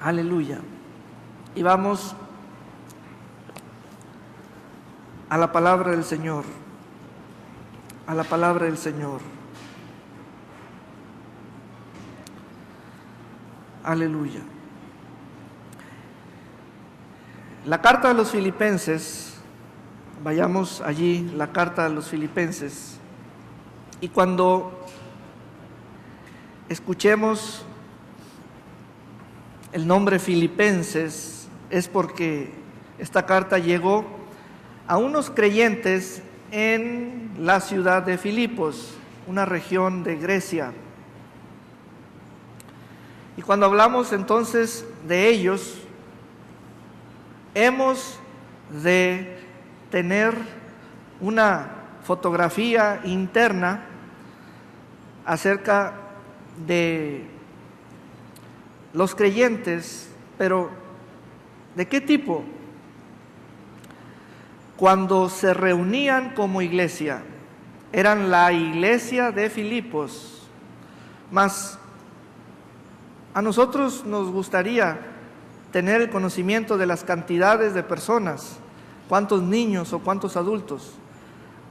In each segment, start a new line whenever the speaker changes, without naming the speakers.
Aleluya. Y vamos a la palabra del Señor. A la palabra del Señor. Aleluya. La carta de los Filipenses, vayamos allí, la carta de los Filipenses, y cuando escuchemos el nombre Filipenses es porque esta carta llegó a unos creyentes en la ciudad de Filipos, una región de Grecia. Y cuando hablamos entonces de ellos, hemos de tener una fotografía interna acerca de los creyentes, pero ¿de qué tipo? Cuando se reunían como iglesia, eran la iglesia de Filipos, mas a nosotros nos gustaría tener el conocimiento de las cantidades de personas, cuántos niños o cuántos adultos,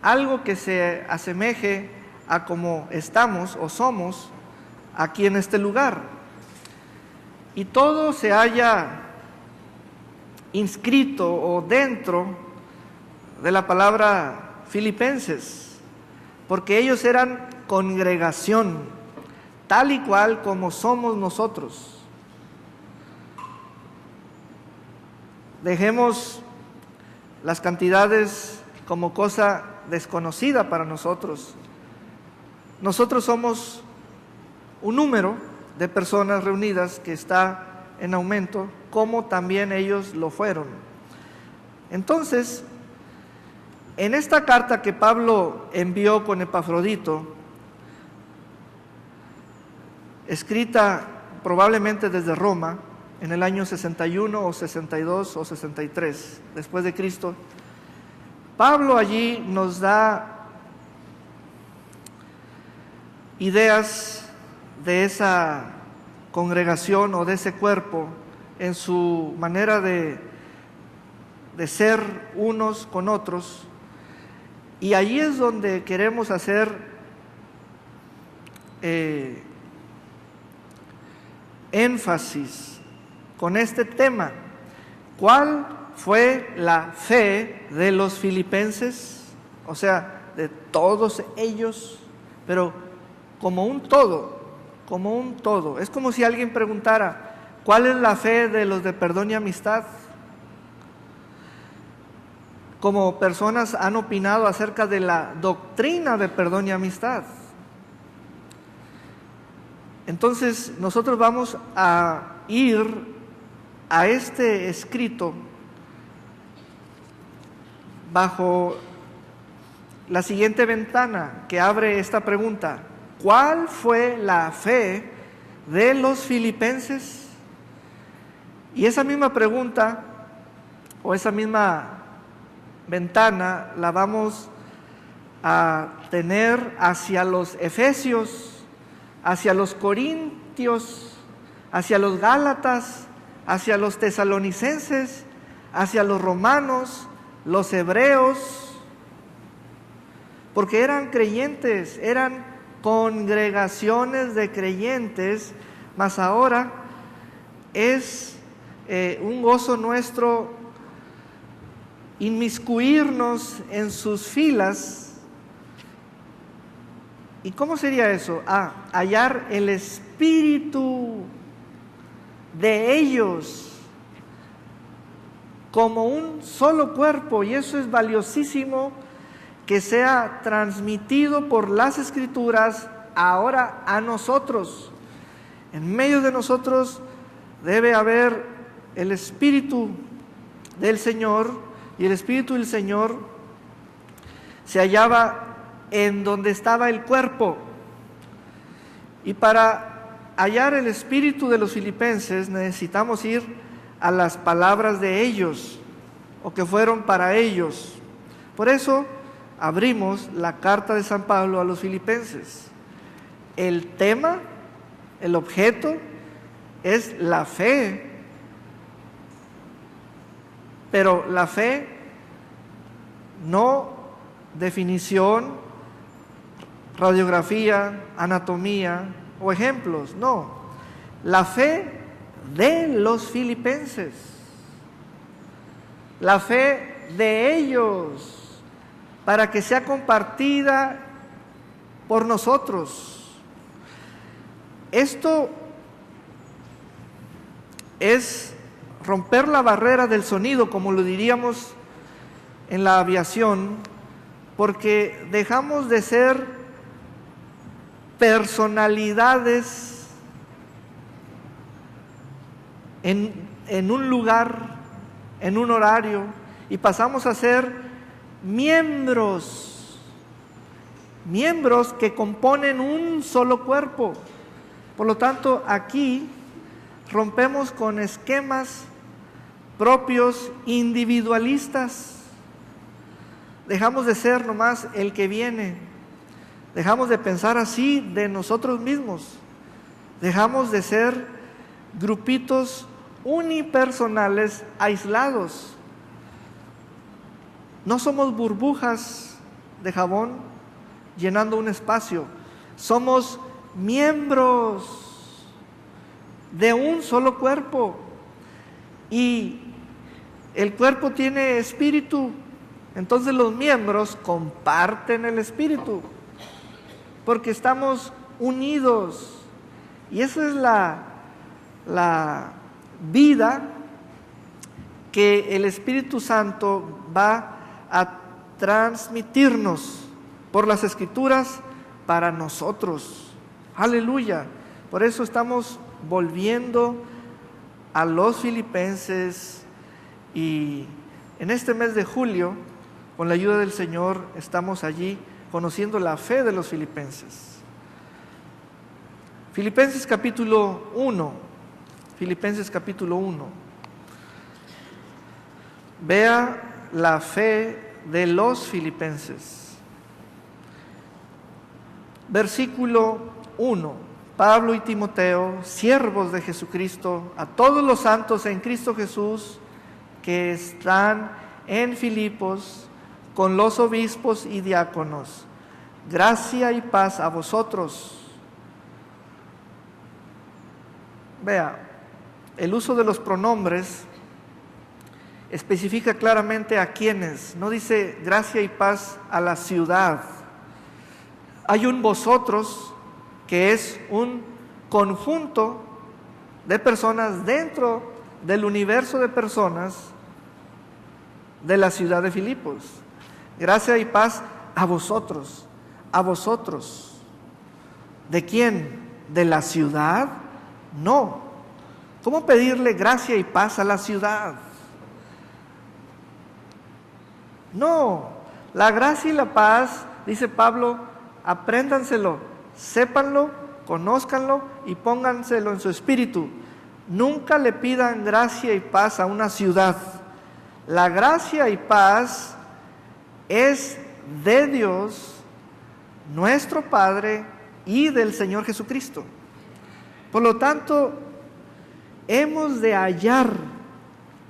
algo que se asemeje a como estamos o somos aquí en este lugar. Y todo se haya inscrito o dentro de la palabra Filipenses, porque ellos eran congregación, tal y cual como somos nosotros. Dejemos las cantidades como cosa desconocida para nosotros. Nosotros somos un número de personas reunidas que está en aumento, como también ellos lo fueron. Entonces, en esta carta que Pablo envió con Epafrodito, escrita probablemente desde Roma, en el año 61 o 62 o 63 después de Cristo, Pablo allí nos da ideas de esa congregación o de ese cuerpo en su manera de ser unos con otros, y allí es donde queremos hacer énfasis con este tema. ¿Cuál fue la fe de los filipenses? O sea, de todos ellos, pero como un todo. Como un todo. Es como si alguien preguntara, ¿cuál es la fe de los de Perdón y Amistad? Como personas han opinado acerca de la doctrina de Perdón y Amistad. Entonces, nosotros vamos a ir a este escrito bajo la siguiente ventana que abre esta pregunta: ¿cuál fue la fe de los filipenses? Y esa misma pregunta o esa misma ventana la vamos a tener hacia los efesios, hacia los corintios, hacia los gálatas, hacia los tesalonicenses, hacia los romanos, los hebreos, porque eran creyentes, eran congregaciones de creyentes, mas ahora es un gozo nuestro inmiscuirnos en sus filas. ¿Y cómo sería eso? Hallar el espíritu de ellos como un solo cuerpo, y eso es valiosísimo, que sea transmitido por las Escrituras ahora a nosotros. En medio de nosotros debe haber el Espíritu del Señor, y el Espíritu del Señor se hallaba en donde estaba el cuerpo. Y para hallar el espíritu de los filipenses necesitamos ir a las palabras de ellos, o que fueron para ellos. Por eso abrimos la carta de San Pablo a los filipenses. El tema, el objeto, es la fe Pero la fe, no definición, radiografía, anatomía o ejemplos, no. La fe de los filipenses, la fe de ellos, para que sea compartida por nosotros. Esto es romper la barrera del sonido, como lo diríamos en la aviación, porque dejamos de ser personalidades en un lugar, en un horario, y pasamos a ser miembros que componen un solo cuerpo. Por lo tanto, aquí rompemos con esquemas propios individualistas. Dejamos de ser nomás el que viene. Dejamos de pensar así de nosotros mismos. Dejamos de ser grupitos unipersonales aislados. No somos burbujas de jabón llenando un espacio. Somos miembros de un solo cuerpo. Y el cuerpo tiene espíritu. Entonces los miembros comparten el espíritu, porque estamos unidos. Y esa es la vida que el Espíritu Santo va a transmitirnos por las Escrituras para nosotros. Aleluya. Por eso estamos volviendo a los filipenses, y en este mes de julio, con la ayuda del Señor, estamos allí conociendo la fe de los filipenses. Filipenses capítulo 1. Filipenses capítulo 1. Vea la fe de los filipenses. Versículo 1. Pablo y Timoteo, siervos de Jesucristo, a todos los santos en Cristo Jesús que están en Filipos, con los obispos y diáconos. Gracia y paz a vosotros. Vea, el uso de los pronombres especifica claramente a quiénes. No dice gracia y paz a la ciudad. Hay un vosotros que es un conjunto de personas dentro del universo de personas de la ciudad de Filipos. Gracia y paz a vosotros, a vosotros. ¿De quién? ¿De la ciudad? No. ¿Cómo pedirle gracia y paz a la ciudad? No. La gracia y la paz, dice Pablo, apréndanselo, sépanlo, conózcanlo y pónganselo en su espíritu. Nunca le pidan gracia y paz a una ciudad. La gracia y paz es de Dios, nuestro Padre, y del Señor Jesucristo. Por lo tanto, hemos de hallar,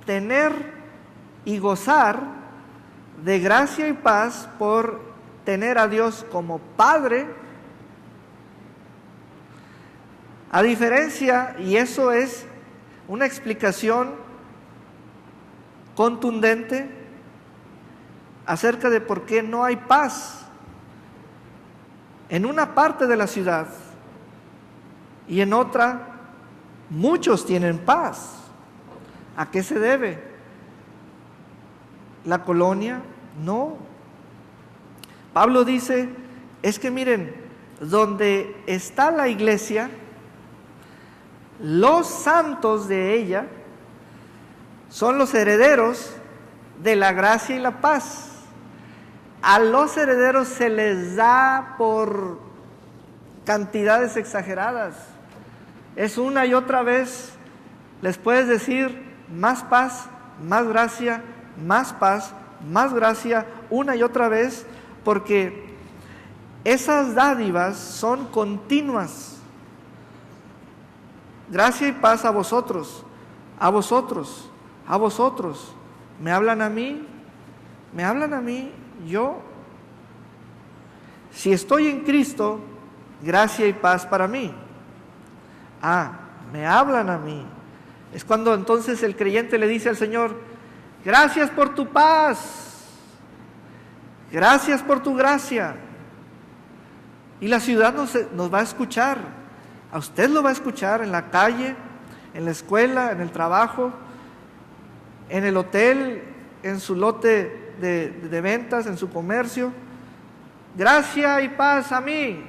tener y gozar de gracia y paz por tener a Dios como Padre. A diferencia, y eso es una explicación contundente acerca de por qué no hay paz en una parte de la ciudad y en otra muchos tienen paz. ¿A qué se debe? ¿La colonia? No. Pablo dice, es que miren, donde está la iglesia, los santos de ella son los herederos de la gracia y la paz. A los herederos se les da por cantidades exageradas. Es una y otra vez, les puedes decir más paz, más gracia, más paz, más gracia, una y otra vez, porque esas dádivas son continuas. Gracia y paz a vosotros, a vosotros, a vosotros. ¿Me hablan a mí? ¿Me hablan a mí? Yo, si estoy en Cristo, gracia y paz para mí. Me hablan a mí. Es cuando entonces el creyente le dice al Señor: gracias por tu paz, gracias por tu gracia. Y la ciudad nos va a escuchar. A usted lo va a escuchar en la calle, en la escuela, en el trabajo, en el hotel, en su lote de ventas, en su comercio. Gracia y paz a mí,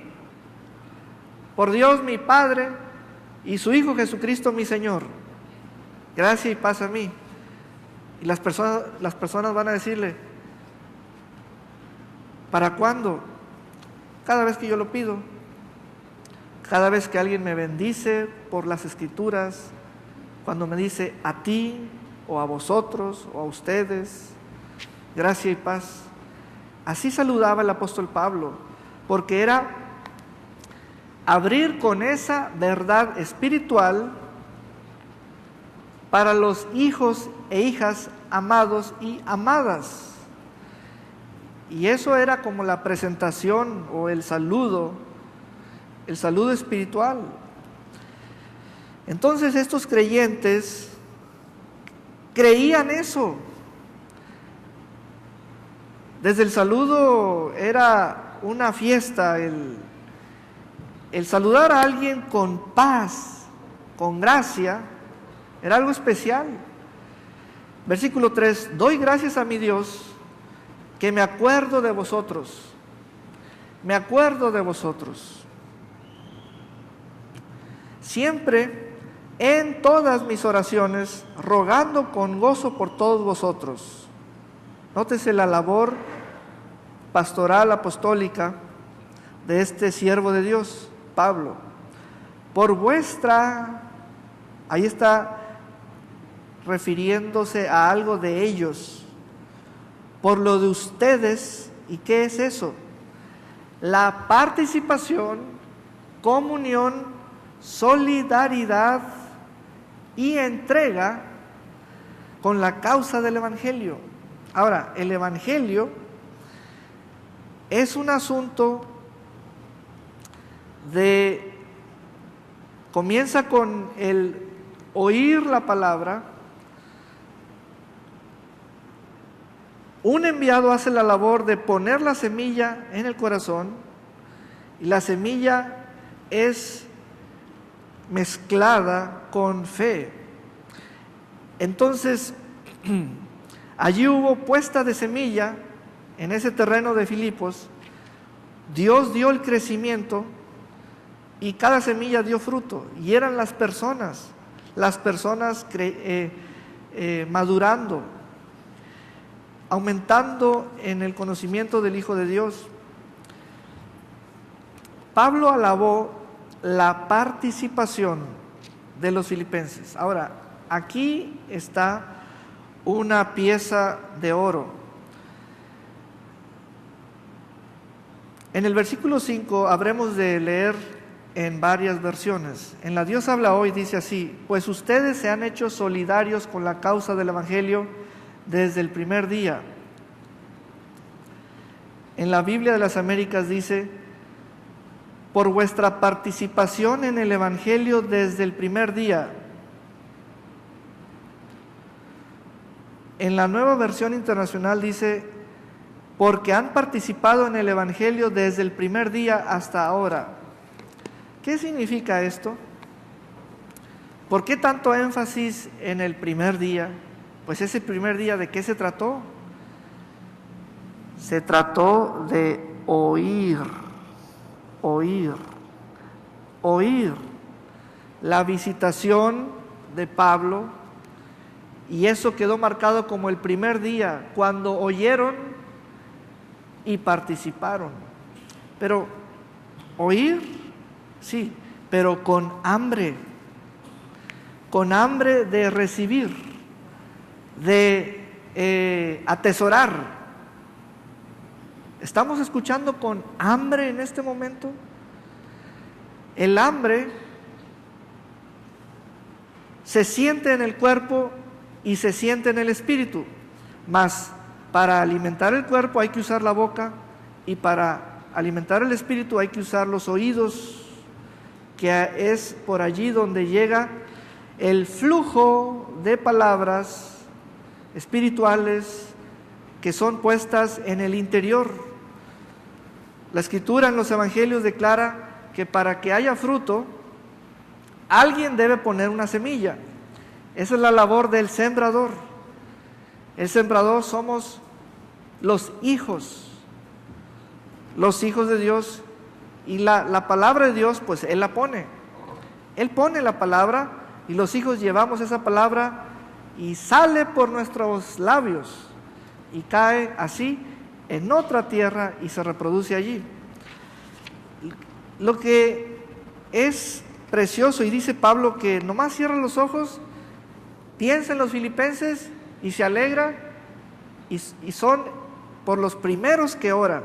por Dios mi Padre y su Hijo Jesucristo mi Señor. Gracia y paz a mí. Y las personas van a decirle: ¿para cuándo? Cada vez que yo lo pido, cada vez que alguien me bendice por las Escrituras, cuando me dice a ti o a vosotros o a ustedes, gracia y paz. Así saludaba el apóstol Pablo, porque era abrir con esa verdad espiritual para los hijos e hijas amados y amadas. Y eso era como la presentación o el saludo espiritual. Entonces estos creyentes creían eso. Desde el saludo era una fiesta, el saludar a alguien con paz, con gracia, era algo especial. Versículo 3: doy gracias a mi Dios que me acuerdo de vosotros. Me acuerdo de vosotros. Siempre en todas mis oraciones, rogando con gozo por todos vosotros. Nótese la labor pastoral apostólica de este siervo de Dios, Pablo. Por vuestra, ahí está refiriéndose a algo de ellos, por lo de ustedes. ¿Y qué es eso? La participación, comunión, solidaridad y entrega con la causa del Evangelio. Ahora, el Evangelio es un asunto comienza con el oír la palabra. Un enviado hace la labor de poner la semilla en el corazón, y la semilla es mezclada con fe. Entonces, allí hubo puesta de semilla en ese terreno de Filipos. Dios dio el crecimiento y cada semilla dio fruto, y eran las personas madurando, aumentando en el conocimiento del Hijo de Dios. Pablo alabó la participación de los filipenses. Ahora, aquí está una pieza de oro. En el versículo 5 habremos de leer en varias versiones. En la Dios habla hoy dice así: pues ustedes se han hecho solidarios con la causa del Evangelio desde el primer día. En la Biblia de las Américas dice: por vuestra participación en el Evangelio desde el primer día. En la Nueva Versión Internacional dice: porque han participado en el Evangelio desde el primer día hasta ahora. ¿Qué significa esto? ¿Por qué tanto énfasis en el primer día? Pues ese primer día, ¿de qué se trató? Se trató de oír la visitación de Pablo, y eso quedó marcado como el primer día, cuando oyeron y participaron. Pero oír, sí, pero con hambre de recibir, de atesorar. ¿Estamos escuchando con hambre en este momento? El hambre se siente en el cuerpo y se siente en el espíritu. Mas para alimentar el cuerpo hay que usar la boca, y para alimentar el espíritu hay que usar los oídos, que es por allí donde llega el flujo de palabras espirituales que son puestas en el interior. La Escritura en los Evangelios declara que para que haya fruto, alguien debe poner una semilla. Esa es la labor del sembrador. El sembrador somos los hijos de Dios, y la palabra de Dios, pues Él la pone. Él pone la palabra, y los hijos llevamos esa palabra, y sale por nuestros labios, y cae así en otra tierra, y se reproduce allí. Lo que es precioso, y dice Pablo que nomás cierra los ojos, piensa en los filipenses, y se alegra, y son por los primeros que oran.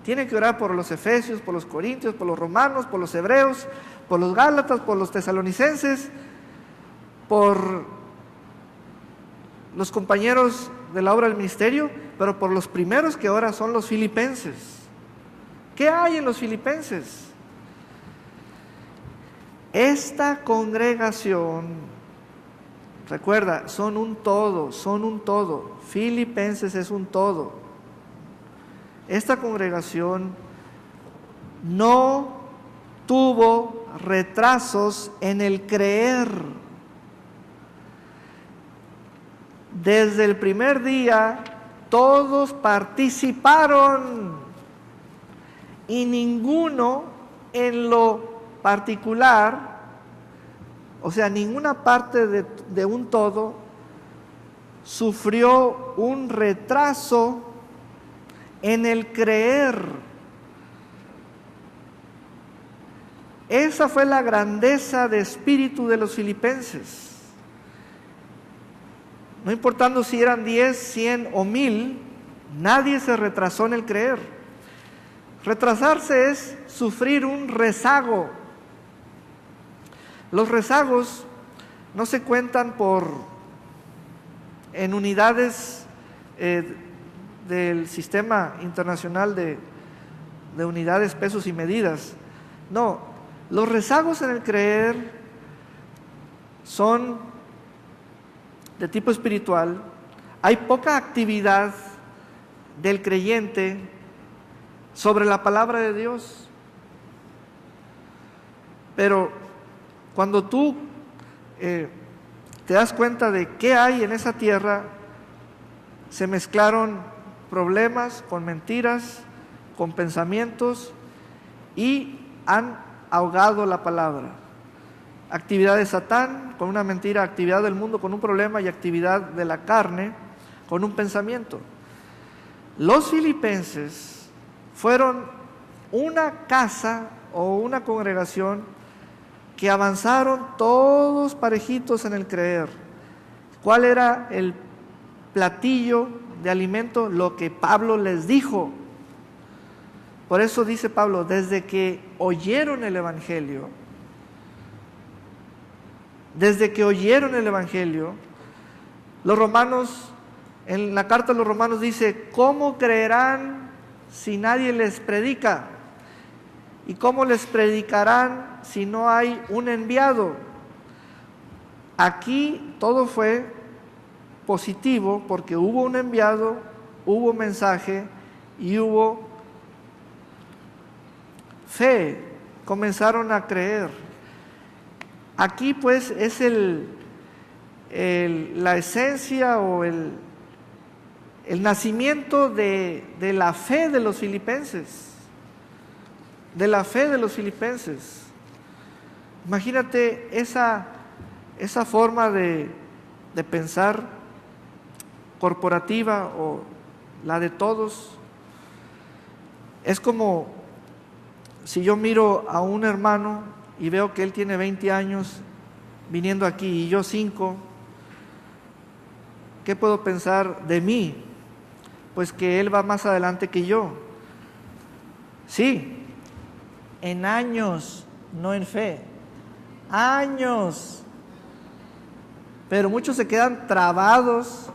Tiene que orar por los efesios, por los corintios, por los romanos, por los hebreos, por los gálatas, por los tesalonicenses, por los compañeros de la obra del ministerio, pero por los primeros que oran son los filipenses. ¿Qué hay en los filipenses? Esta congregación, recuerda, son un todo. Filipenses es un todo. Esta congregación no tuvo retrasos en el creer. Desde el primer día, todos participaron, y ninguno en lo particular, o sea, ninguna parte de un todo sufrió un retraso en el creer. Esa fue la grandeza de espíritu de los filipenses. No importando si eran 10, 100 o 1000, nadie se retrasó en el creer. Retrasarse es sufrir un rezago. Los rezagos no se cuentan en unidades del Sistema Internacional de Unidades, Pesos y Medidas. No, los rezagos en el creer son de tipo espiritual. Hay poca actividad del creyente sobre la palabra de Dios. Pero cuando tú te das cuenta de qué hay en esa tierra, se mezclaron problemas con mentiras, con pensamientos, y han ahogado la palabra. Actividad de Satán con una mentira, actividad del mundo con un problema, y actividad de la carne con un pensamiento. Los filipenses fueron una casa o una congregación que avanzaron todos parejitos en el creer. ¿Cuál era el platillo de alimento? Lo que Pablo les dijo. Por eso dice Pablo, desde que oyeron el Evangelio, los romanos, en la carta a los romanos dice, ¿cómo creerán si nadie les predica? ¿Y cómo les predicarán si no hay un enviado? Aquí todo fue positivo porque hubo un enviado, hubo mensaje y hubo fe. Comenzaron a creer. Aquí pues es la esencia o el nacimiento de la fe de los filipenses. De la fe de los filipenses. Imagínate esa forma de pensar corporativa o la de todos. Es como si yo miro a un hermano y veo que él tiene 20 años viniendo aquí y yo 5, ¿qué puedo pensar de mí? Pues que él va más adelante que yo. Sí, en años, no en fe. Años. Pero muchos se quedan trabados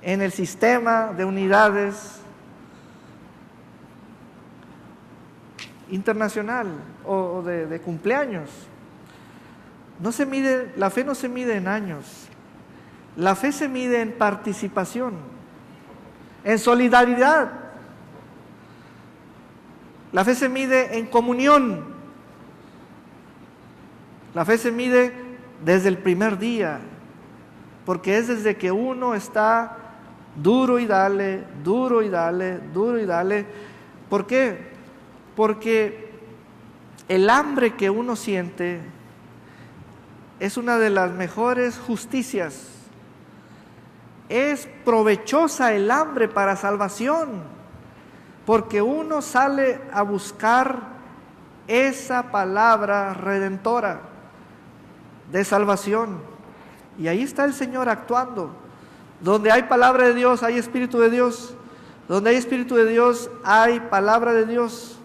en el sistema de unidades internacional o de cumpleaños. La fe no se mide en años. La fe se mide en participación, en solidaridad. La fe se mide en comunión. La fe se mide desde el primer día, porque es desde que uno está duro y dale, duro y dale, duro y dale. ¿Por qué? Porque el hambre que uno siente es una de las mejores justicias. Es provechosa el hambre para salvación, porque uno sale a buscar esa palabra redentora de salvación. Y ahí está el Señor actuando. Donde hay palabra de Dios, hay Espíritu de Dios. Donde hay Espíritu de Dios, hay palabra de Dios.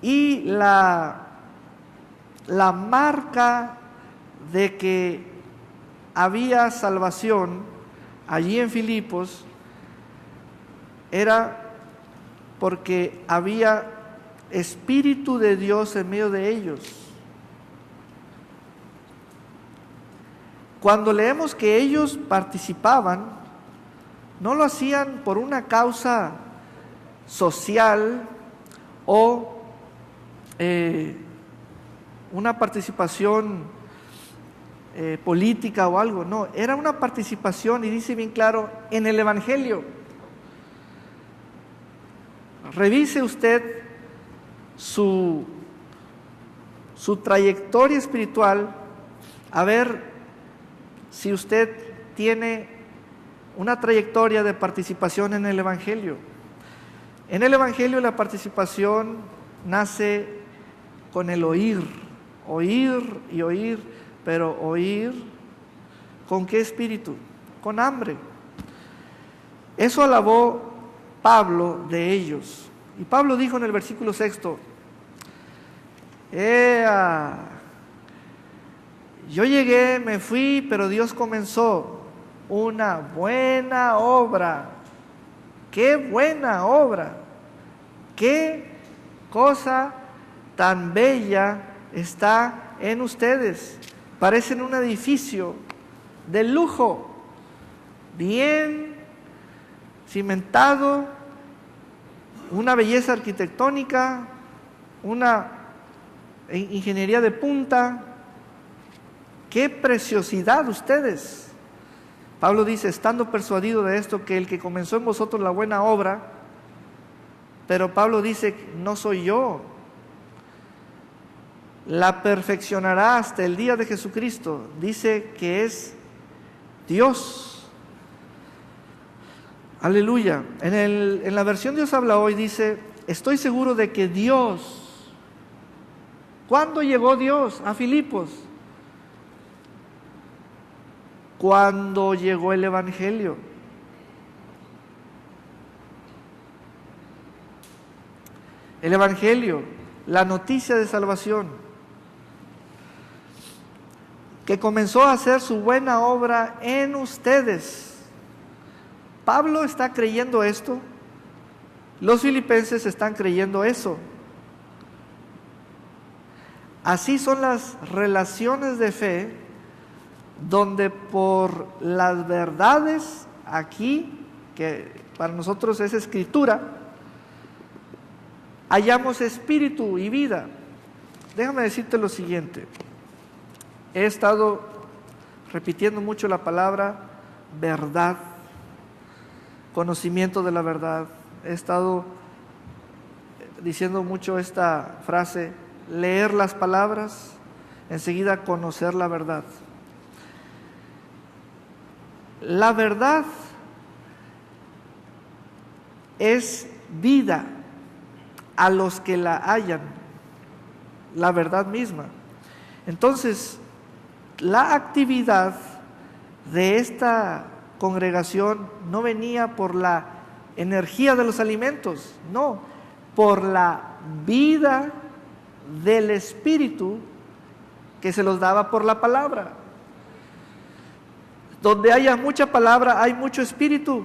Y la marca de que había salvación allí en Filipos era porque había Espíritu de Dios en medio de ellos. Cuando leemos que ellos participaban, no lo hacían por una causa social o una participación política o algo, no, era una participación, y dice bien claro, en el Evangelio. Revise usted su trayectoria espiritual, a ver si usted tiene una trayectoria de participación en el Evangelio. En el Evangelio la participación nace con el oír y oír, pero oír ¿con qué espíritu? Con hambre. Eso alabó Pablo de ellos. Y Pablo dijo en el versículo 6, yo llegué, me fui, pero Dios comenzó una buena obra. ¡Qué buena obra! ¡Qué cosa tan bella está en ustedes! Parecen un edificio de lujo, bien cimentado, una belleza arquitectónica, una ingeniería de punta. ¡Qué preciosidad ustedes! Pablo dice, estando persuadido de esto, que el que comenzó en vosotros la buena obra, pero Pablo dice, no soy yo, la perfeccionará hasta el día de Jesucristo. Dice que es Dios. Aleluya. En la versión Dios habla hoy dice, estoy seguro de que Dios, ¿cuándo llegó Dios a Filipos? Cuando llegó el Evangelio. El Evangelio, la noticia de salvación, que comenzó a hacer su buena obra en ustedes. Pablo está creyendo esto, los filipenses están creyendo eso. Así son las relaciones de fe, donde por las verdades aquí, que para nosotros es escritura, hallamos espíritu y vida. Déjame decirte lo siguiente. He estado repitiendo mucho la palabra verdad, conocimiento de la verdad. He estado diciendo mucho esta frase, leer las palabras, enseguida conocer la verdad. La verdad es vida a los que la hallan, la verdad misma. Entonces, la actividad de esta congregación no venía por la energía de los alimentos, no, por la vida del Espíritu que se los daba por la palabra. Donde haya mucha palabra, hay mucho espíritu.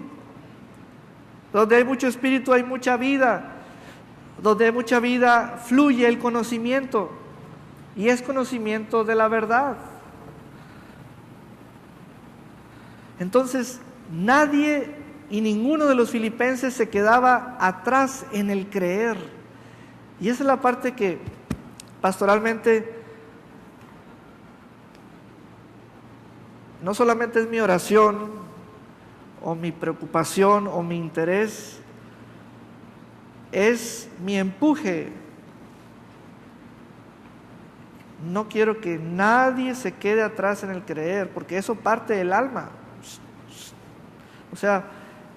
Donde hay mucho espíritu, hay mucha vida. Donde hay mucha vida, fluye el conocimiento. Y es conocimiento de la verdad. Entonces, nadie y ninguno de los filipenses se quedaba atrás en el creer. Y esa es la parte que pastoralmente no solamente es mi oración o mi preocupación o mi interés, es mi empuje. No quiero que nadie se quede atrás en el creer, porque eso parte del alma. O sea,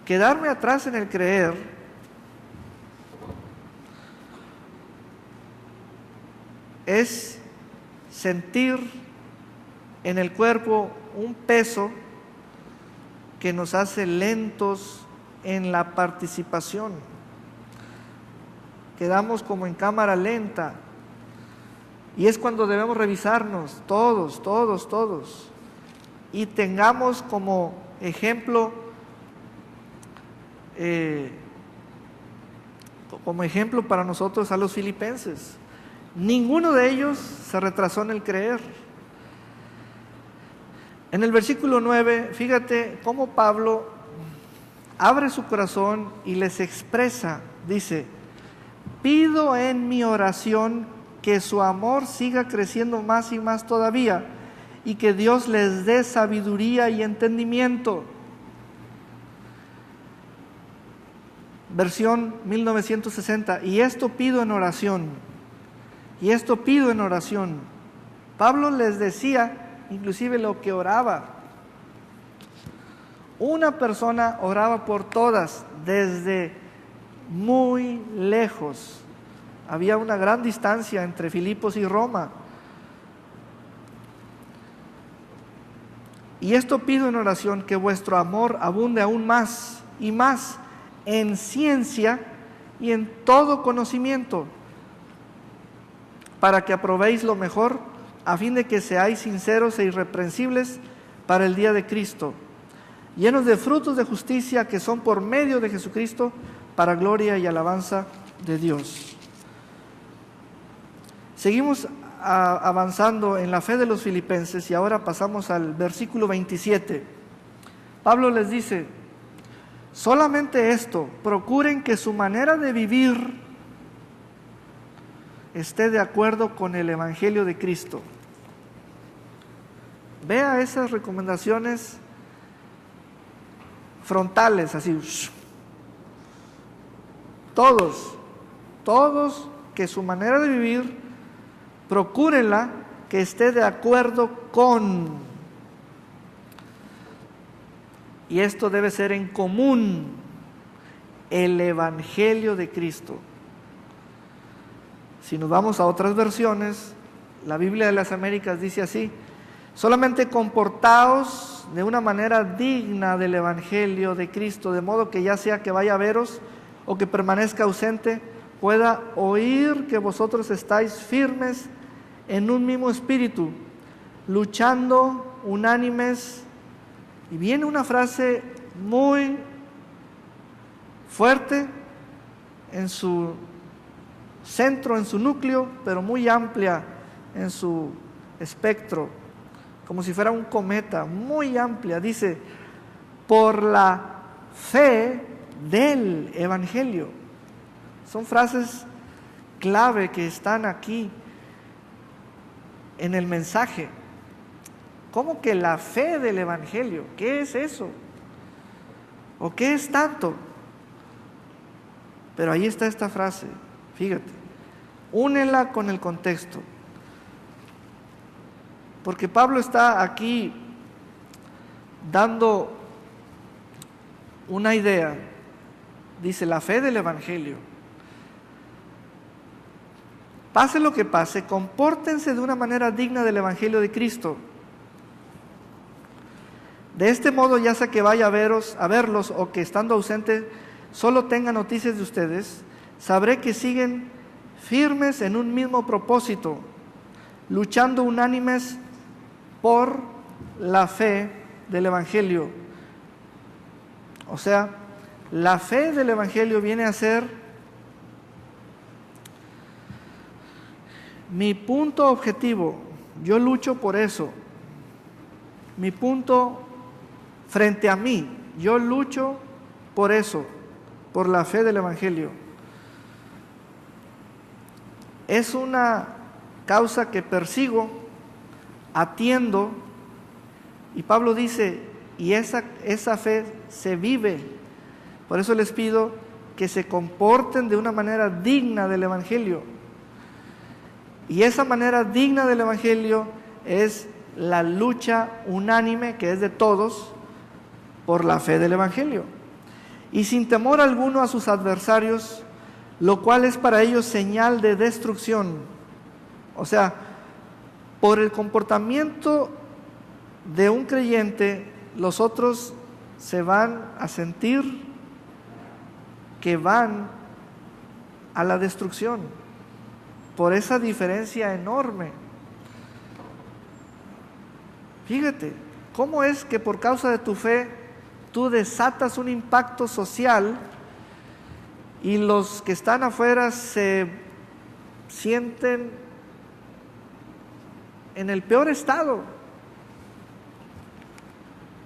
quedarme atrás en el creer es sentir en el cuerpo un peso que nos hace lentos en la participación. Quedamos como en cámara lenta. Y es cuando debemos revisarnos, todos, y tengamos como ejemplo, para nosotros a los filipenses. Ninguno de ellos se retrasó en el creer. En el versículo 9, fíjate cómo Pablo abre su corazón y les expresa, dice: pido en mi oración que su amor siga creciendo más y más todavía, y que Dios les dé sabiduría y entendimiento. Versión 1960, y esto pido en oración, y esto pido en oración. Pablo les decía inclusive lo que oraba. Una persona oraba por todas desde muy lejos. Había una gran distancia entre Filipos y Roma. Y esto pido en oración, que vuestro amor abunde aún más y más en ciencia y en todo conocimiento, para que aprobéis lo mejor, a fin de que seáis sinceros e irreprensibles para el día de Cristo, llenos de frutos de justicia que son por medio de Jesucristo, para gloria y alabanza de Dios. Seguimos avanzando en la fe de los filipenses y ahora pasamos al versículo 27. Pablo les dice: solamente esto, procuren que su manera de vivir esté de acuerdo con el Evangelio de Cristo. Vea esas recomendaciones frontales, así. Todos, que su manera de vivir, procúrenla que esté de acuerdo con. Y esto debe ser en común, el Evangelio de Cristo. Si nos vamos a otras versiones, la Biblia de las Américas dice así: solamente comportaos de una manera digna del Evangelio de Cristo, de modo que ya sea que vaya a veros o que permanezca ausente, pueda oír que vosotros estáis firmes en un mismo espíritu, luchando unánimes. Y viene una frase muy fuerte en su centro, en su núcleo, pero muy amplia en su espectro, como si fuera un cometa, muy amplia. Dice: por la fe del Evangelio. Son frases clave que están aquí en el mensaje. ¿Cómo que la fe del Evangelio? ¿Qué es eso? ¿O qué es tanto? Pero ahí está esta frase, fíjate, únela con el contexto. Porque Pablo está aquí dando una idea. Dice: la fe del Evangelio. Pase lo que pase, compórtense de una manera digna del Evangelio de Cristo. De este modo, ya sea que vaya a verlos o que estando ausente solo tenga noticias de ustedes, sabré que siguen firmes en un mismo propósito, luchando unánimes por la fe del Evangelio. O sea, la fe del Evangelio viene a ser mi punto objetivo. Yo lucho por eso. Mi punto frente a mí. Yo lucho por eso, por la fe del Evangelio. Es una causa que persigo, atiendo, y Pablo dice, y esa fe se vive. Por eso les pido que se comporten de una manera digna del Evangelio. Y esa manera digna del Evangelio es la lucha unánime, que es de todos, por la fe del Evangelio. Y sin temor alguno a sus adversarios, lo cual es para ellos señal de destrucción. O sea, por el comportamiento de un creyente, los otros se van a sentir que van a la destrucción, por esa diferencia enorme. Fíjate, ¿cómo es que por causa de tu fe tú desatas un impacto social y los que están afuera se sienten en el peor estado?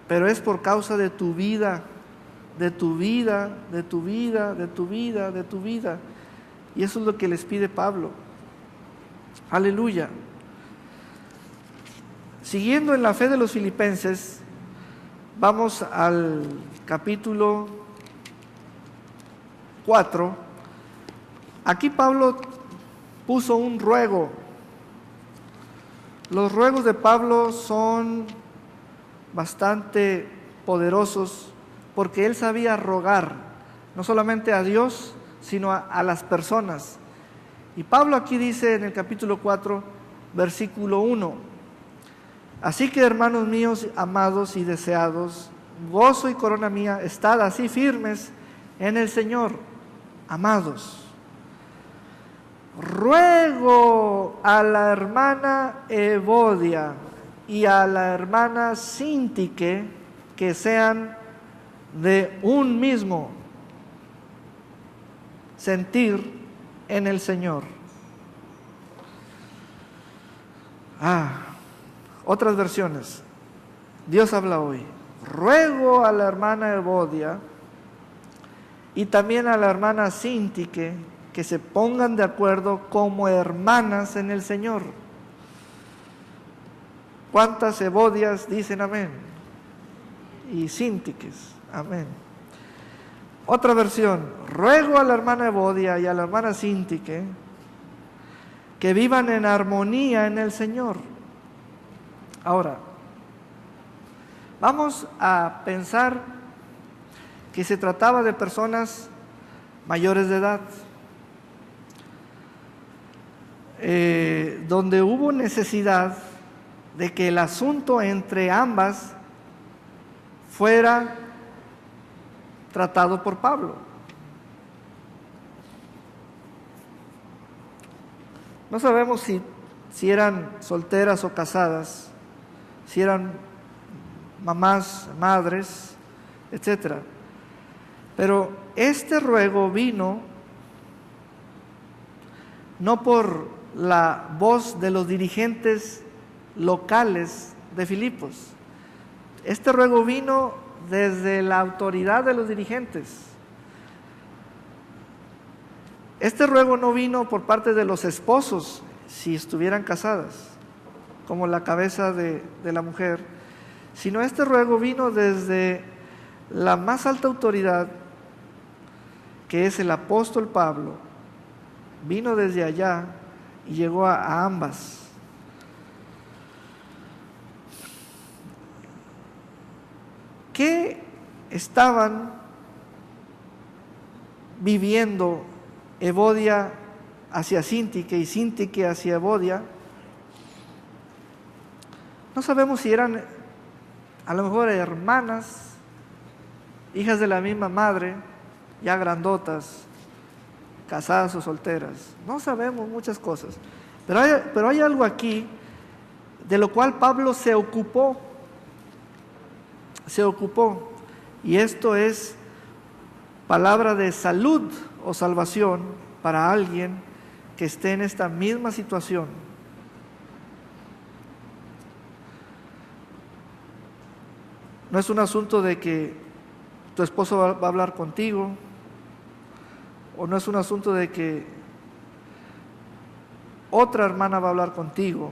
Pero es por causa de tu vida, de tu vida, de tu vida, de tu vida, de tu vida. Y eso es lo que les pide Pablo. Aleluya. Siguiendo en la fe de los filipenses, vamos al capítulo 4. Aquí Pablo puso un ruego. Los ruegos de Pablo son bastante poderosos porque él sabía rogar, no solamente a Dios, sino a las personas. Y Pablo aquí dice en el capítulo 4, versículo 1: así que, hermanos míos, amados y deseados, gozo y corona mía, estad así firmes en el Señor, amados. Ruego a la hermana Evodia y a la hermana Síntique que sean de un mismo sentir en el Señor. Otras versiones. Dios habla hoy. Ruego a la hermana Evodia y también a la hermana Síntique que se pongan de acuerdo como hermanas en el Señor. ¿Cuántas Evodias dicen amén? Y Síntiques, amén. Otra versión: ruego a la hermana Evodia y a la hermana Síntique que vivan en armonía en el Señor. Ahora, vamos a pensar que se trataba de personas mayores de edad, donde hubo necesidad de que el asunto entre ambas fuera tratado por Pablo. No sabemos si eran solteras o casadas, si eran mamás, madres, etc. Pero este ruego vino no por la voz de los dirigentes locales de Filipos. Este ruego vino desde la autoridad de los dirigentes. Este ruego no vino por parte de los esposos, si estuvieran casadas, como la cabeza de la mujer, sino este ruego vino desde la más alta autoridad, que es el apóstol Pablo. Vino desde allá y llegó a ambas. ¿Qué estaban viviendo Evodia hacia Síntique y Síntique hacia Evodia? No sabemos si eran a lo mejor hermanas, hijas de la misma madre, ya grandotas, casadas o solteras. No sabemos muchas cosas. Pero hay algo aquí de lo cual Pablo se ocupó. se ocupó. Y esto es palabra de salud o salvación para alguien que esté en esta misma situación. No es un asunto de que tu esposo va a hablar contigo, o no es un asunto de que otra hermana va a hablar contigo.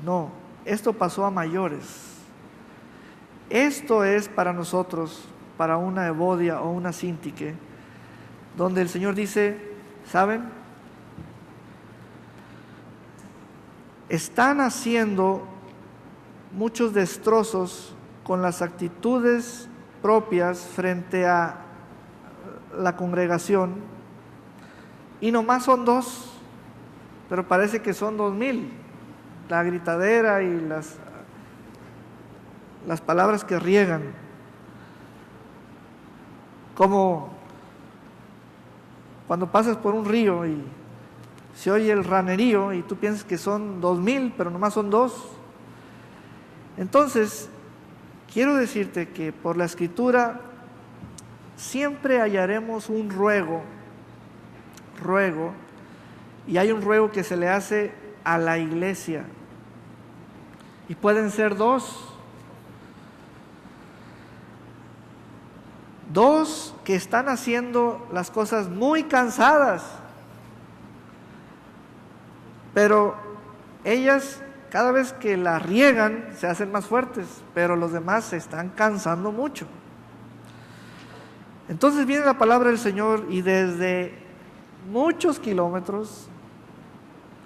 No, esto pasó a mayores. Esto es para nosotros, para una Evodia o una Síntique, donde el Señor dice, ¿saben? Están haciendo muchos destrozos con las actitudes propias frente a la congregación, y nomás son 2, pero parece que son 2000, la gritadera y las palabras que riegan, como cuando pasas por un río y se oye el ranerío y tú piensas que son 2000, pero nomás son 2. Entonces, quiero decirte que por la Escritura siempre hallaremos un ruego, y hay un ruego que se le hace a la iglesia, y pueden ser 2 que están haciendo las cosas muy cansadas, pero ellas cada vez que la riegan se hacen más fuertes, pero los demás se están cansando mucho. Entonces viene la palabra del Señor y desde muchos kilómetros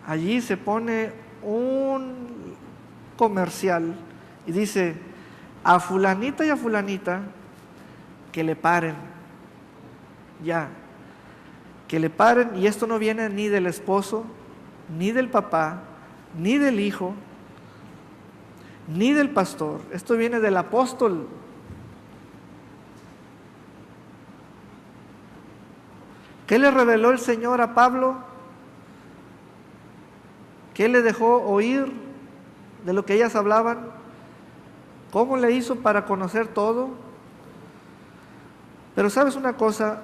allí se pone un comercial y dice, a fulanita y a fulanita que le paren, ya, que le paren. Y esto no viene ni del esposo, ni del papá, ni del hijo, ni del pastor. Esto viene del apóstol. ¿Qué le reveló el Señor a Pablo? ¿Qué le dejó oír de lo que ellas hablaban? ¿Cómo le hizo para conocer todo? Pero ¿sabes una cosa?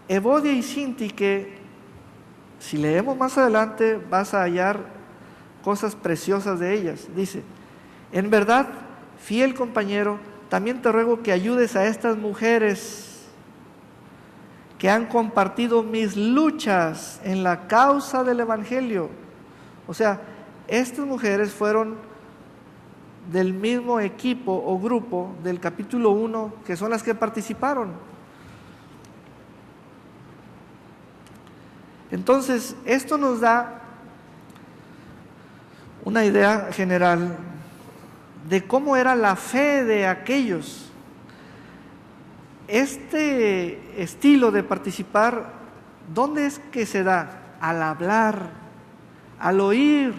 Evodia y Síntique, si leemos más adelante, vas a hallar cosas preciosas de ellas. Dice, en verdad, fiel compañero, también te ruego que ayudes a estas mujeres que han compartido mis luchas en la causa del Evangelio. O sea, estas mujeres fueron del mismo equipo o grupo del capítulo 1, que son las que participaron. Entonces, esto nos da una idea general de cómo era la fe de aquellos. Este estilo de participar, ¿dónde es que se da? Al hablar, al oír,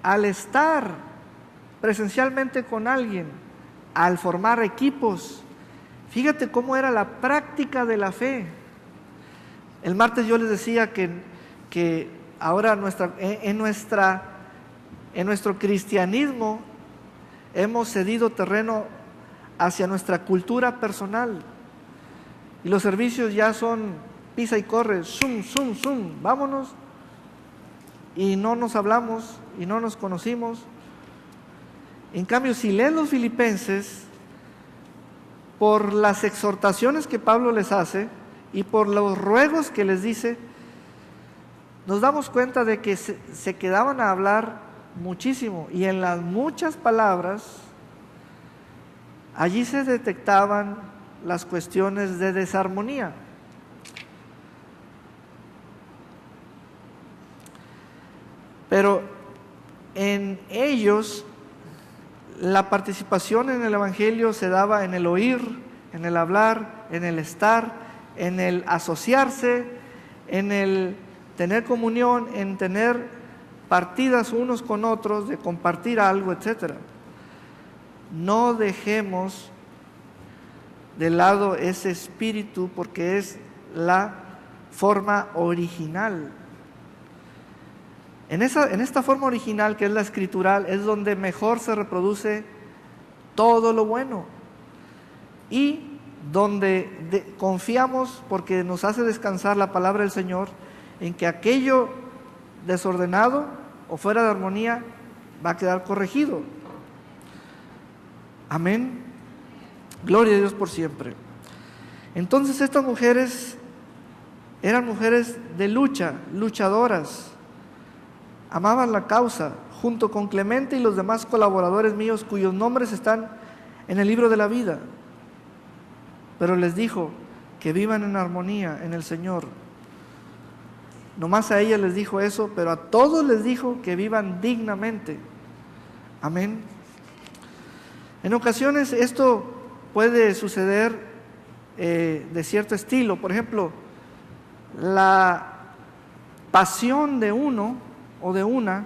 al estar presencialmente con alguien, al formar equipos. Fíjate cómo era la práctica de la fe. El martes yo les decía que ahora en nuestro cristianismo hemos cedido terreno hacia nuestra cultura personal, y los servicios ya son pisa y corre, zum, zum, zum, vámonos, y no nos hablamos y no nos conocimos. En cambio, si leen los Filipenses, por las exhortaciones que Pablo les hace y por los ruegos que les dice, nos damos cuenta de que se quedaban a hablar muchísimo, y en las muchas palabras allí se detectaban las cuestiones de desarmonía. Pero en ellos la participación en el Evangelio se daba en el oír, en el hablar, en el estar, en el asociarse, en el tener comunión, en tener partidas unos con otros, de compartir algo, etc. No dejemos de lado ese espíritu, porque es la forma original. En esta forma original, que es la escritural, es donde mejor se reproduce todo lo bueno. y donde confiamos, porque nos hace descansar la palabra del Señor, en que aquello desordenado o fuera de armonía va a quedar corregido. Amén. Gloria a Dios por siempre. Entonces estas mujeres eran mujeres de lucha, luchadoras, amaban la causa, junto con Clemente y los demás colaboradores míos cuyos nombres están en el libro de la vida. Pero les dijo que vivan en armonía en el Señor. Nomás a ellas les dijo eso, pero a todos les dijo que vivan dignamente. Amén. En ocasiones esto puede suceder de cierto estilo. Por ejemplo, la pasión de uno o de una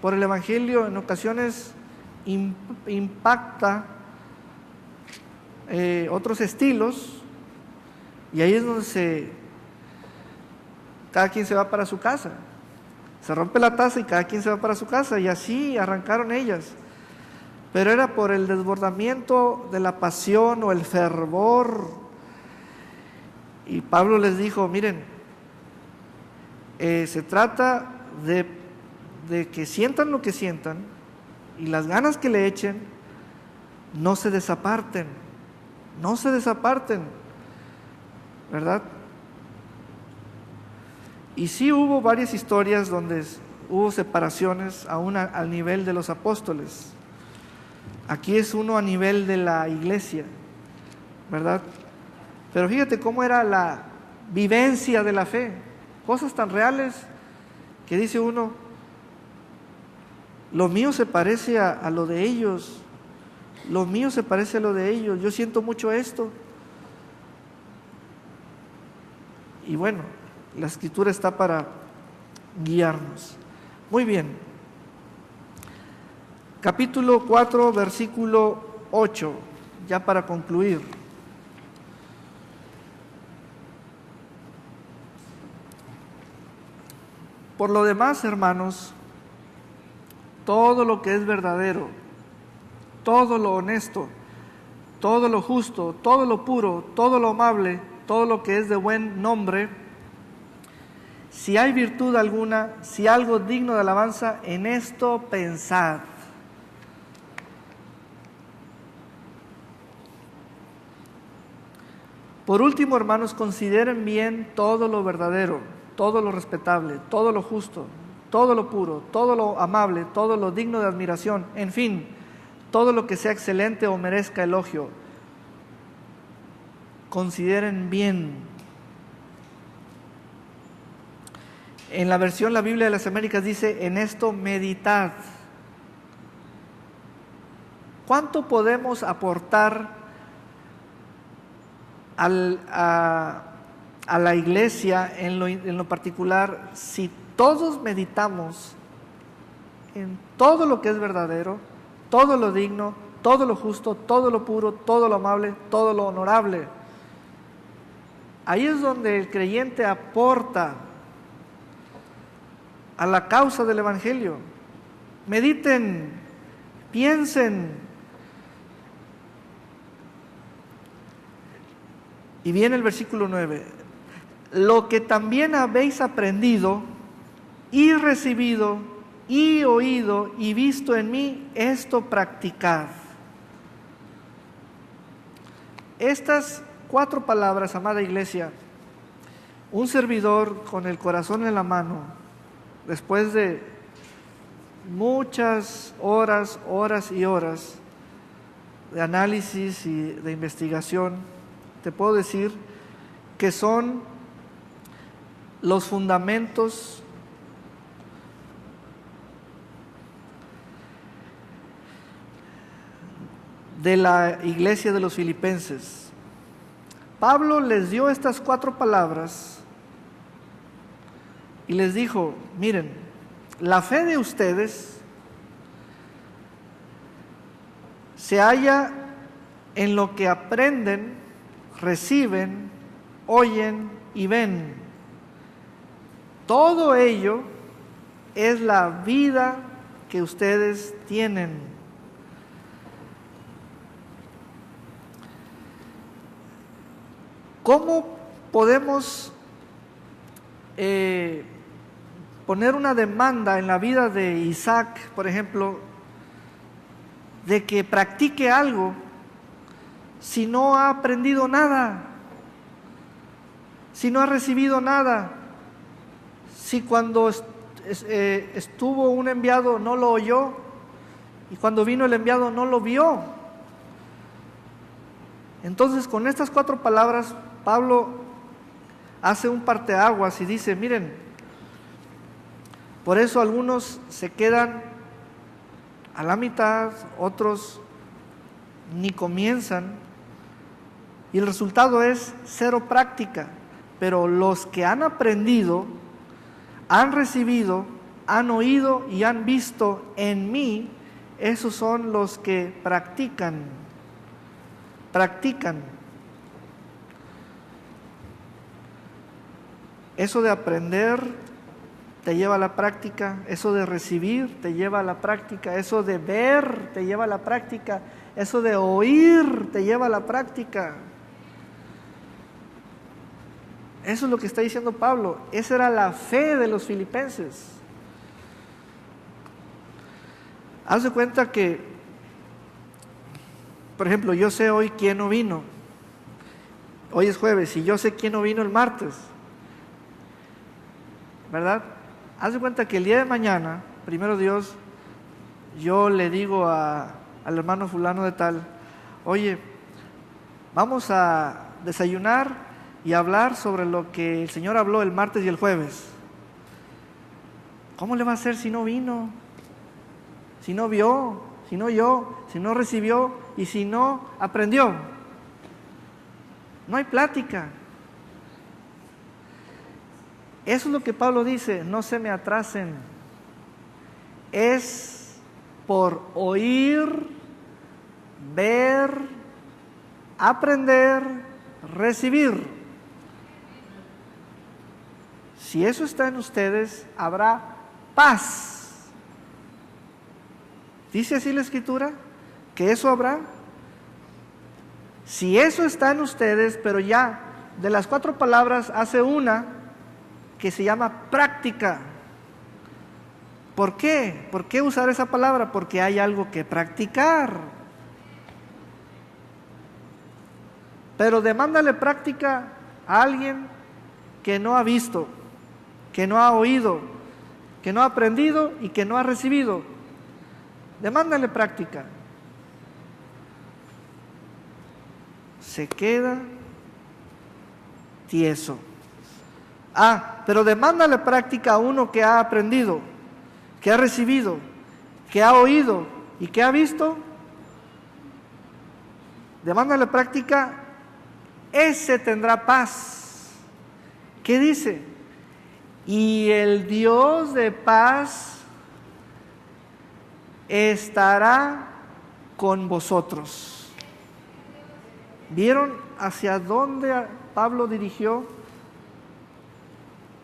por el Evangelio en ocasiones impacta otros estilos, y ahí es donde cada quien se va para su casa. Se rompe la taza y cada quien se va para su casa, y así arrancaron ellas. Pero era por el desbordamiento de la pasión o el fervor. Y Pablo les dijo, miren, se trata de que sientan lo que sientan, y las ganas que le echen, no se desaparten, ¿verdad? Y sí hubo varias historias donde hubo separaciones aún al nivel de los apóstoles. Aquí es uno a nivel de la iglesia, ¿verdad? Pero fíjate cómo era la vivencia de la fe, cosas tan reales que dice uno, lo mío se parece a lo de ellos, lo mío se parece a lo de ellos, yo siento mucho esto. Y bueno, la Escritura está para guiarnos. Muy bien. Capítulo 4, versículo 8, ya para concluir. Por lo demás, hermanos, todo lo que es verdadero, todo lo honesto, todo lo justo, todo lo puro, todo lo amable, todo lo que es de buen nombre, si hay virtud alguna, si algo digno de alabanza, en esto pensad. Por último, hermanos, consideren bien todo lo verdadero, todo lo respetable, todo lo justo, todo lo puro, todo lo amable, todo lo digno de admiración, en fin, todo lo que sea excelente o merezca elogio. Consideren bien. En la versión La Biblia de las Américas dice, en esto meditad. ¿Cuánto podemos aportar a la iglesia en lo particular si todos meditamos en todo lo que es verdadero, todo lo digno, todo lo justo, todo lo puro, todo lo amable, todo lo honorable? Ahí es donde el creyente aporta a la causa del Evangelio. Mediten, piensen. Y viene el versículo 9. Lo que también habéis aprendido y recibido y oído y visto en mí, esto practicad. Estas 4 palabras, amada iglesia, un servidor con el corazón en la mano, después de muchas horas y horas de análisis y de investigación, te puedo decir que son los fundamentos de la iglesia de los filipenses. Pablo les dio estas 4 palabras y les dijo, miren, la fe de ustedes se halla en lo que aprenden, reciben, oyen y ven. Todo ello es la vida que ustedes tienen. ¿Cómo podemos poner una demanda en la vida de Isaac, por ejemplo, de que practique algo si no ha aprendido nada, si no ha recibido nada, si cuando estuvo un enviado no lo oyó y cuando vino el enviado no lo vio? Entonces, con estas 4 palabras, Pablo hace un parteaguas y dice, miren, por eso algunos se quedan a la mitad, otros ni comienzan, y el resultado es 0 práctica. Pero los que han aprendido, han recibido, han oído y han visto en mí, esos son los que practican. Eso de aprender te lleva a la práctica, eso de recibir te lleva a la práctica, eso de ver te lleva a la práctica, eso de oír te lleva a la práctica. Eso es lo que está diciendo Pablo. Esa era la fe de los filipenses. Haz de cuenta que, por ejemplo, yo sé hoy quién no vino. Hoy es jueves y yo sé quién no vino el martes, ¿verdad? Haz de cuenta que el día de mañana, primero Dios, yo le digo al hermano fulano de tal, oye, vamos a desayunar y hablar sobre lo que el Señor habló el martes y el jueves. ¿Cómo le va a hacer si no vino? Si no vio, si no oyó, si no recibió y si no aprendió. No hay plática. Eso es lo que Pablo dice, no se me atrasen. Es por oír, ver, aprender, recibir. Si eso está en ustedes, habrá paz. ¿Dice así la Escritura? ¿Que eso habrá? Si eso está en ustedes, pero ya de las 4 palabras hace una que se llama práctica. ¿Por qué? ¿Por qué usar esa palabra? Porque hay algo que practicar. Pero demándale práctica a alguien que no ha visto, que no ha oído, que no ha aprendido y que no ha recibido. Demándale práctica. Se queda tieso. Pero demándale práctica a uno que ha aprendido, que ha recibido, que ha oído y que ha visto. Demándale práctica, ese tendrá paz. ¿Qué dice? Y el Dios de paz estará con vosotros. ¿Vieron hacia dónde Pablo dirigió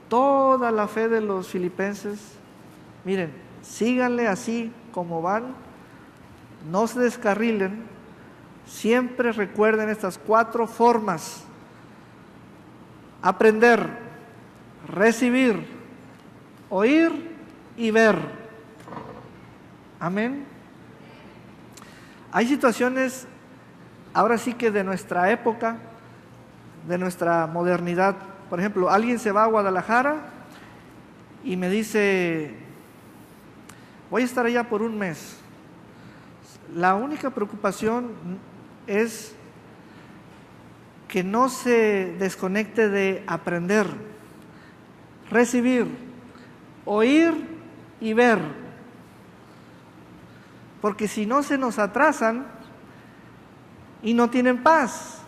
toda la fe de los filipenses? Miren, síganle así como van, no se descarrilen, siempre recuerden estas 4 formas: aprender, recibir, oír y ver. Amén. Hay situaciones, ahora sí que de nuestra época, de nuestra modernidad. Por ejemplo, alguien se va a Guadalajara y me dice, voy a estar allá por un mes. La única preocupación es que no se desconecte de aprender, recibir, oír y ver. Porque si no, se nos atrasan y no tienen paz.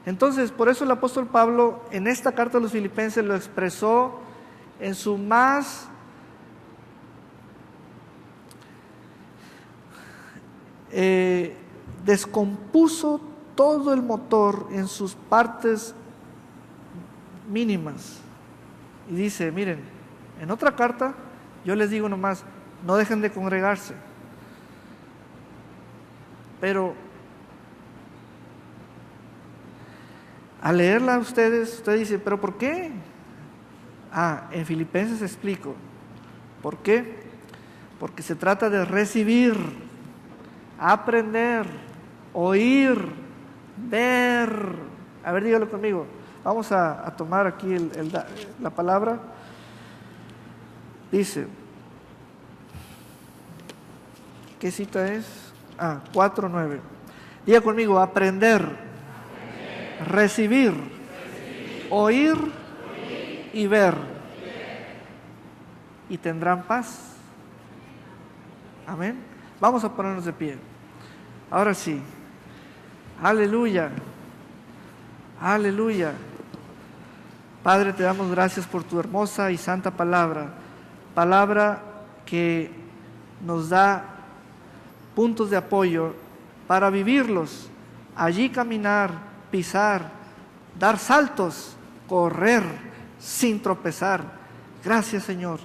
Entonces, por eso el apóstol Pablo en esta carta a los filipenses lo expresó en su más descompuso todo el motor en sus partes mínimas. Y dice, miren, en otra carta yo les digo nomás, no dejen de congregarse. Pero Al leerla ustedes dicen, ¿pero por qué? En Filipenses explico. ¿Por qué? Porque se trata de recibir, aprender, oír, ver. A ver, dígalo conmigo. Vamos a tomar aquí la palabra. Dice, ¿qué cita es? 4:9. Diga conmigo, aprender, recibir, oír y ver. Y tendrán paz. Amén. Vamos a ponernos de pie. Ahora sí. Aleluya. Aleluya. Padre, te damos gracias por tu hermosa y santa palabra. Palabra que nos da puntos de apoyo para vivirlos. Allí caminar, pisar, dar saltos, correr sin tropezar. Gracias, Señor,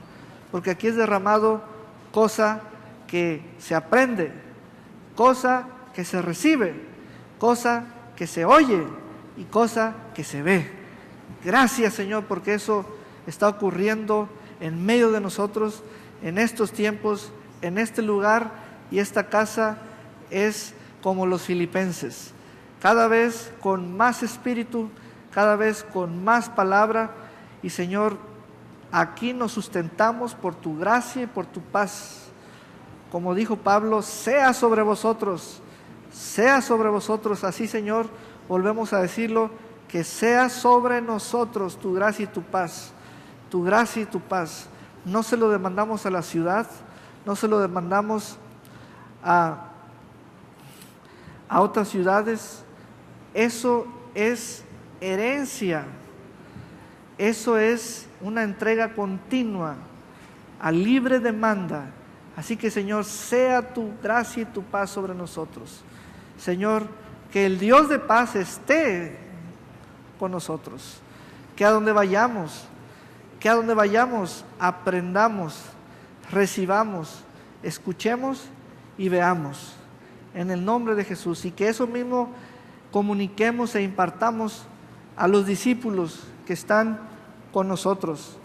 porque aquí es derramado cosa que se aprende, cosa que se recibe, cosa que se oye y cosa que se ve. Gracias, Señor, porque eso está ocurriendo en medio de nosotros en estos tiempos, en este lugar, y esta casa es como los filipenses, cada vez con más espíritu, cada vez con más palabra. Y Señor, aquí nos sustentamos por tu gracia y por tu paz. Como dijo Pablo, sea sobre vosotros, así, Señor, volvemos a decirlo, que sea sobre nosotros tu gracia y tu paz, tu gracia y tu paz. No se lo demandamos a la ciudad, no se lo demandamos a otras ciudades. Eso es herencia, eso es una entrega continua, a libre demanda. Así que, Señor, sea tu gracia y tu paz sobre nosotros. Señor, que el Dios de paz esté con nosotros. Que a donde vayamos aprendamos, recibamos, escuchemos y veamos. En el nombre de Jesús. Y que eso mismo comuniquemos e impartamos a los discípulos que están con nosotros.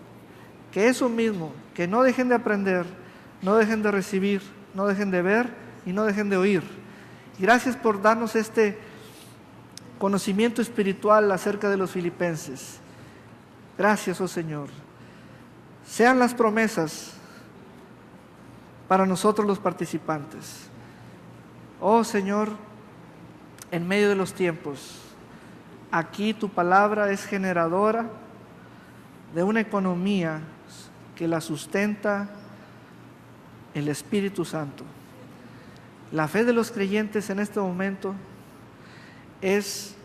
Que eso mismo, que no dejen de aprender, no dejen de recibir, no dejen de ver y no dejen de oír. Y gracias por darnos este conocimiento espiritual acerca de los filipenses. Gracias, oh Señor. Sean las promesas para nosotros los participantes. Oh Señor, en medio de los tiempos, aquí tu palabra es generadora de una economía que la sustenta el Espíritu Santo. La fe de los creyentes en este momento es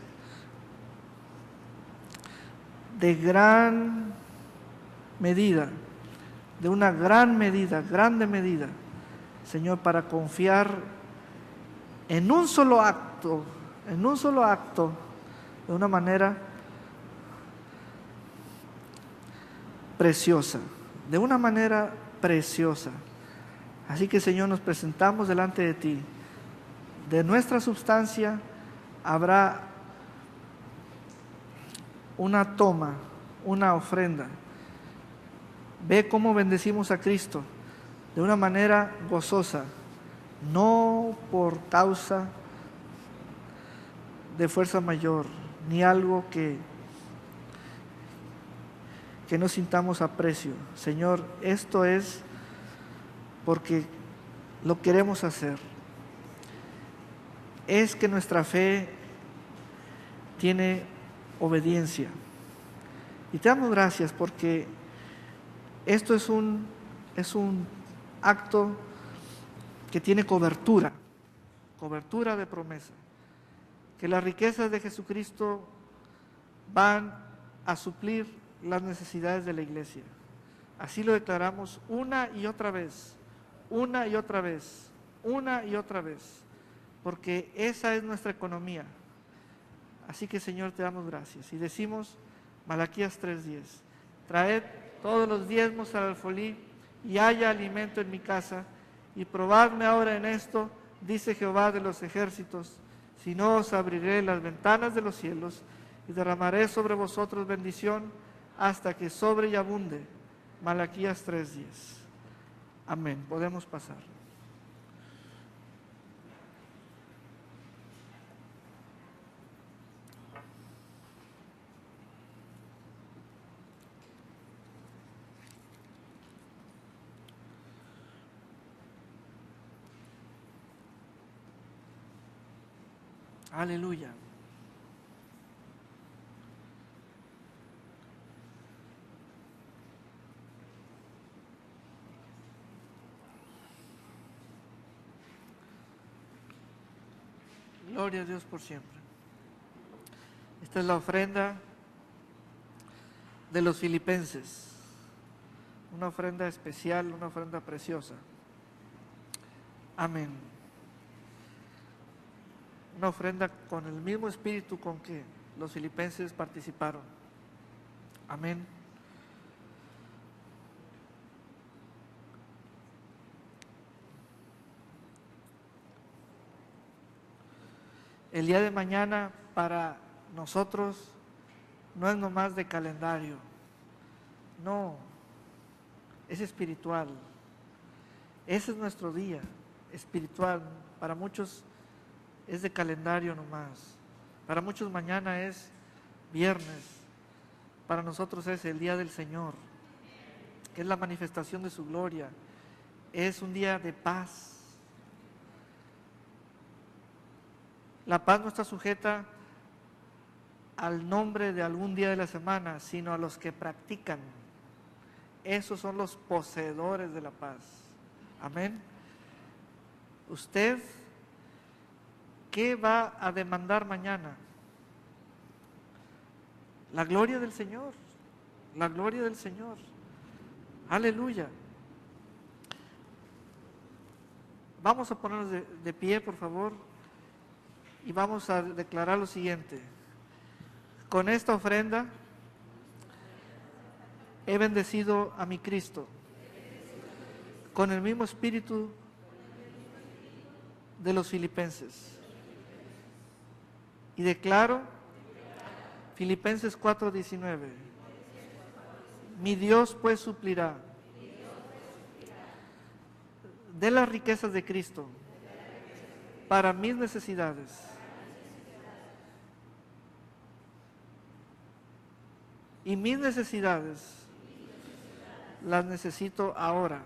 de gran medida, de una gran medida, grande medida, Señor, para confiar en un solo acto, de una manera preciosa, de una manera preciosa. Así que, Señor, nos presentamos delante de ti. De nuestra substancia habrá una toma, una ofrenda. Ve cómo bendecimos a Cristo de una manera gozosa, no por causa de fuerza mayor, ni algo que no sintamos aprecio. Señor, esto es porque lo queremos hacer. Es que nuestra fe tiene obediencia. Y te damos gracias porque esto es un acto que tiene cobertura de promesa. Que las riquezas de Jesucristo van a suplir las necesidades de la iglesia. Así lo declaramos una y otra vez, porque esa es nuestra economía. Así que, Señor, te damos gracias. Y decimos, Malaquías 3:10, traed todos los diezmos al alfolí y haya alimento en mi casa, y probadme ahora en esto, dice Jehová de los ejércitos, si no os abriré las ventanas de los cielos y derramaré sobre vosotros bendición hasta que sobre y abunde. Malaquías 3:10. Amén. Podemos pasar. Aleluya. Gloria a Dios por siempre. Esta es la ofrenda de los filipenses. Una ofrenda especial, una ofrenda preciosa. Amén. Una ofrenda con el mismo espíritu con que los filipenses participaron. Amén. El día de mañana para nosotros no es nomás de calendario, no, es espiritual. Ese es nuestro día espiritual. Para muchos es de calendario nomás, para muchos mañana es viernes, para nosotros es el día del Señor, que es la manifestación de su gloria, es un día de paz. La paz no está sujeta al nombre de algún día de la semana, sino a los que practican. Esos son los poseedores de la paz. Amén. ¿Usted qué va a demandar mañana? La gloria del Señor. La gloria del Señor. Aleluya. Vamos a ponernos de pie, por favor. Y vamos a declarar lo siguiente: con esta ofrenda he bendecido a mi Cristo, con el mismo espíritu de los filipenses. Y declaro, Filipenses 4:19, mi Dios pues suplirá de las riquezas de Cristo para mis necesidades. Y mis necesidades las necesito ahora,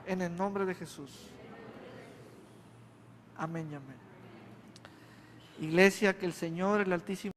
en el nombre de Jesús. Amén y amén. Iglesia, que el Señor, el Altísimo,